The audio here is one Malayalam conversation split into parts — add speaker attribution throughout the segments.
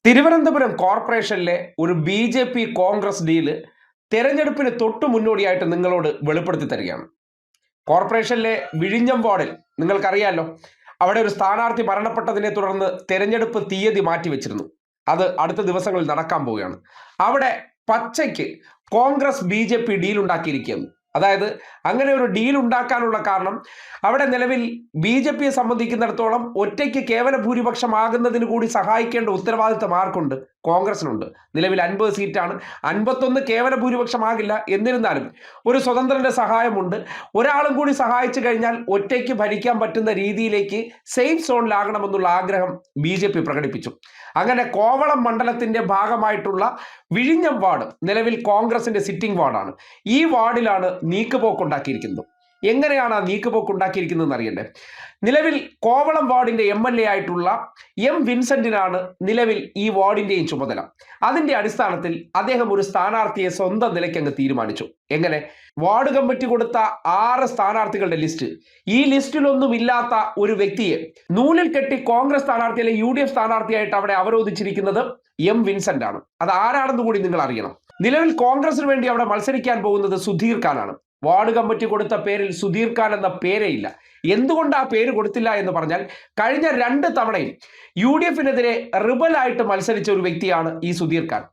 Speaker 1: തിരുവനന്തപുരം കോർപ്പറേഷനിലെ ഒരു ബി.ജെ.പി. കോൺഗ്രസ് ഡീല് തെരഞ്ഞെടുപ്പിന് തൊട്ടു മുന്നോടിയായിട്ട് നിങ്ങളോട് വെളിപ്പെടുത്തി തരികയാണ്. കോർപ്പറേഷനിലെ വിഴിഞ്ഞം വാർഡിൽ നിങ്ങൾക്കറിയാലോ, അവിടെ ഒരു സ്ഥാനാർത്ഥി മരണപ്പെട്ടതിനെ തുടർന്ന് തെരഞ്ഞെടുപ്പ് തീയതി മാറ്റിവെച്ചിരുന്നു. അത് അടുത്ത ദിവസങ്ങളിൽ നടക്കാൻ പോവുകയാണ്. അവിടെ പച്ചയ്ക്ക് കോൺഗ്രസ് ബി.ജെ.പി. ഡീൽ ഉണ്ടാക്കിയിരിക്കുകയാണ്. അതായത് അങ്ങനെ ഒരു ഡീൽ ഉണ്ടാക്കാനുള്ള കാരണം അവിടെ നിലവിൽ ബി.ജെ.പിയെ സംബന്ധിക്കുന്നിടത്തോളം ഒറ്റയ്ക്ക് കേവല ഭൂരിപക്ഷമാകുന്നതിന് കൂടി സഹായിക്കേണ്ട ഉത്തരവാദിത്തം ആർക്കുണ്ട്? കോൺഗ്രസിനുണ്ട്. നിലവിൽ 50 സീറ്റാണ്. 51 കേവല ഭൂരിപക്ഷമാകില്ല. എന്നിരുന്നാലും ഒരു സ്വതന്ത്രന്റെ സഹായമുണ്ട്. ഒരാളും കൂടി സഹായിച്ചു കഴിഞ്ഞാൽ ഒറ്റയ്ക്ക് ഭരിക്കാൻ പറ്റുന്ന രീതിയിലേക്ക് സേഫ് സോണിലാകണമെന്നുള്ള ആഗ്രഹം ബി.ജെ.പി. പ്രകടിപ്പിച്ചു. അങ്ങനെ കോവളം മണ്ഡലത്തിന്റെ ഭാഗമായിട്ടുള്ള വിഴിഞ്ഞം വാർഡ് നിലവിൽ കോൺഗ്രസിന്റെ സിറ്റിംഗ് വാർഡാണ്. ഈ വാർഡിലാണ് നീക്കുപോക്ക് ഉണ്ടാക്കിയിരിക്കുന്നത്. എങ്ങനെയാണ് ആ നീക്കുപോക്ക് ഉണ്ടാക്കിയിരിക്കുന്നതെന്ന് അറിയണ്ടേ? നിലവിൽ കോവളം വാർഡിന്റെ MLA ആയിട്ടുള്ള M. വിൻസെന്റിനാണ് നിലവിൽ ഈ വാർഡിന്റെയും ചുമതല. അതിന്റെ അടിസ്ഥാനത്തിൽ അദ്ദേഹം ഒരു സ്ഥാനാർത്ഥിയെ സ്വന്തം നിലയ്ക്ക് അങ്ങ് തീരുമാനിച്ചു. എങ്ങനെ? വാർഡ് കമ്മിറ്റി കൊടുത്ത 6 സ്ഥാനാർത്ഥികളുടെ ലിസ്റ്റ്, ഈ ലിസ്റ്റിലൊന്നും ഇല്ലാത്ത ഒരു വ്യക്തിയെ നൂലിൽ കെട്ടി കോൺഗ്രസ് സ്ഥാനാർത്ഥി അല്ലെങ്കിൽ UDF സ്ഥാനാർത്ഥിയായിട്ട് അവിടെ അവരോധിച്ചിരിക്കുന്നത് M. വിൻസെന്റ് ആണ്. അത് ആരാണെന്ന് കൂടി നിങ്ങൾ അറിയണം. നിലവിൽ കോൺഗ്രസിന് വേണ്ടി അവിടെ മത്സരിക്കാൻ പോകുന്നത് സുധീർ ഖാനാണ്. വാർഡ് കമ്മിറ്റി കൊടുത്ത പേരിൽ സുധീർ ഖാൻ എന്ന പേരേ ഇല്ല. എന്തുകൊണ്ട് ആ പേര് കൊടുത്തില്ല എന്ന് പറഞ്ഞാൽ, കഴിഞ്ഞ 2 തവണയും UDFനെതിരെ റിബലായിട്ട് മത്സരിച്ച ഒരു വ്യക്തിയാണ് ഈ സുധീർ ഖാൻ.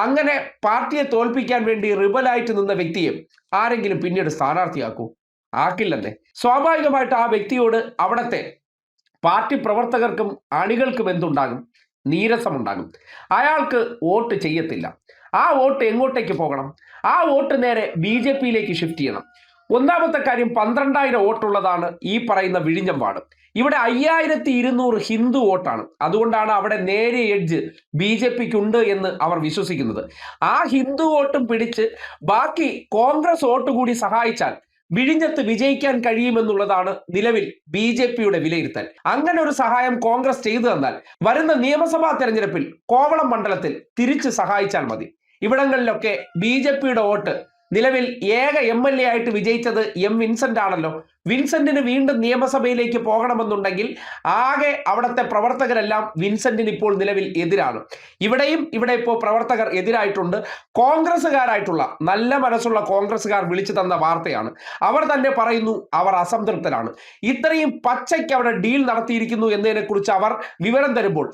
Speaker 1: അങ്ങനെ പാർട്ടിയെ തോൽപ്പിക്കാൻ വേണ്ടി റിബലായിട്ട് നിന്ന വ്യക്തിയെ ആരെങ്കിലും പിന്നീട് സ്ഥാനാർത്ഥിയാക്കൂ? ആക്കില്ലല്ലേ. സ്വാഭാവികമായിട്ട് ആ വ്യക്തിയോട് അവിടത്തെ പാർട്ടി പ്രവർത്തകർക്കും അണികൾക്കും എന്തുണ്ടാകും? നീരസമുണ്ടാകും. അയാൾക്ക് വോട്ട് ചെയ്യത്തില്ല. ആ വോട്ട് എങ്ങോട്ടേക്ക് പോകണം? ആ വോട്ട് നേരെ ബി.ജെ.പിയിലേക്ക് ഷിഫ്റ്റ് ചെയ്യണം. ഒന്നാമത്തെ കാര്യം, 12,000 വോട്ടുള്ളതാണ് ഈ പറയുന്ന വിഴിഞ്ഞം വാർഡ്. ഇവിടെ 5200 ഹിന്ദു വോട്ടാണ്. അതുകൊണ്ടാണ് അവിടെ നേരെ എഡ്ജ് ബി.ജെ.പിക്ക് ഉണ്ട് എന്ന് അവർ വിശ്വസിക്കുന്നത്. ആ ഹിന്ദു വോട്ടും പിടിച്ച് ബാക്കി കോൺഗ്രസ് വോട്ട് കൂടി സഹായിച്ചാൽ വിഴിഞ്ഞത്ത് വിജയിക്കാൻ കഴിയുമെന്നുള്ളതാണ് നിലവിൽ ബി.ജെ.പിയുടെ വിലയിരുത്തൽ. അങ്ങനെ ഒരു സഹായം കോൺഗ്രസ് ചെയ്തു തന്നാൽ വരുന്ന നിയമസഭാ തെരഞ്ഞെടുപ്പിൽ കോവളം മണ്ഡലത്തിൽ തിരിച്ച് സഹായിച്ചാൽ മതി. ഇവിടങ്ങളിലൊക്കെ ബി.ജെ.പിയുടെ വോട്ട് നിലവിൽ ഏക MLA ആയിട്ട് വിജയിച്ചത് M. വിൻസെന്റ് ആണല്ലോ. വിൻസെന്റിന് വീണ്ടും നിയമസഭയിലേക്ക് പോകണമെന്നുണ്ടെങ്കിൽ ആകെ അവിടുത്തെ പ്രവർത്തകരെല്ലാം വിൻസെന്റിന് ഇപ്പോൾ നിലവിൽ എതിരാണ്. ഇവിടെ ഇപ്പോൾ പ്രവർത്തകർ എതിരായിട്ടുണ്ട്. കോൺഗ്രസ്സുകാരായിട്ടുള്ള നല്ല മനസ്സുള്ള കോൺഗ്രസ്സുകാർ വിളിച്ചു തന്ന വാർത്തയാണ്. അവർ തന്നെ പറയുന്നു അവർ അസംതൃപ്തരാണ്. ഇത്രയും പച്ചയ്ക്ക് അവിടെ ഡീൽ നടത്തിയിരിക്കുന്നു എന്നതിനെ കുറിച്ച് അവർ വിവരം തരുമ്പോൾ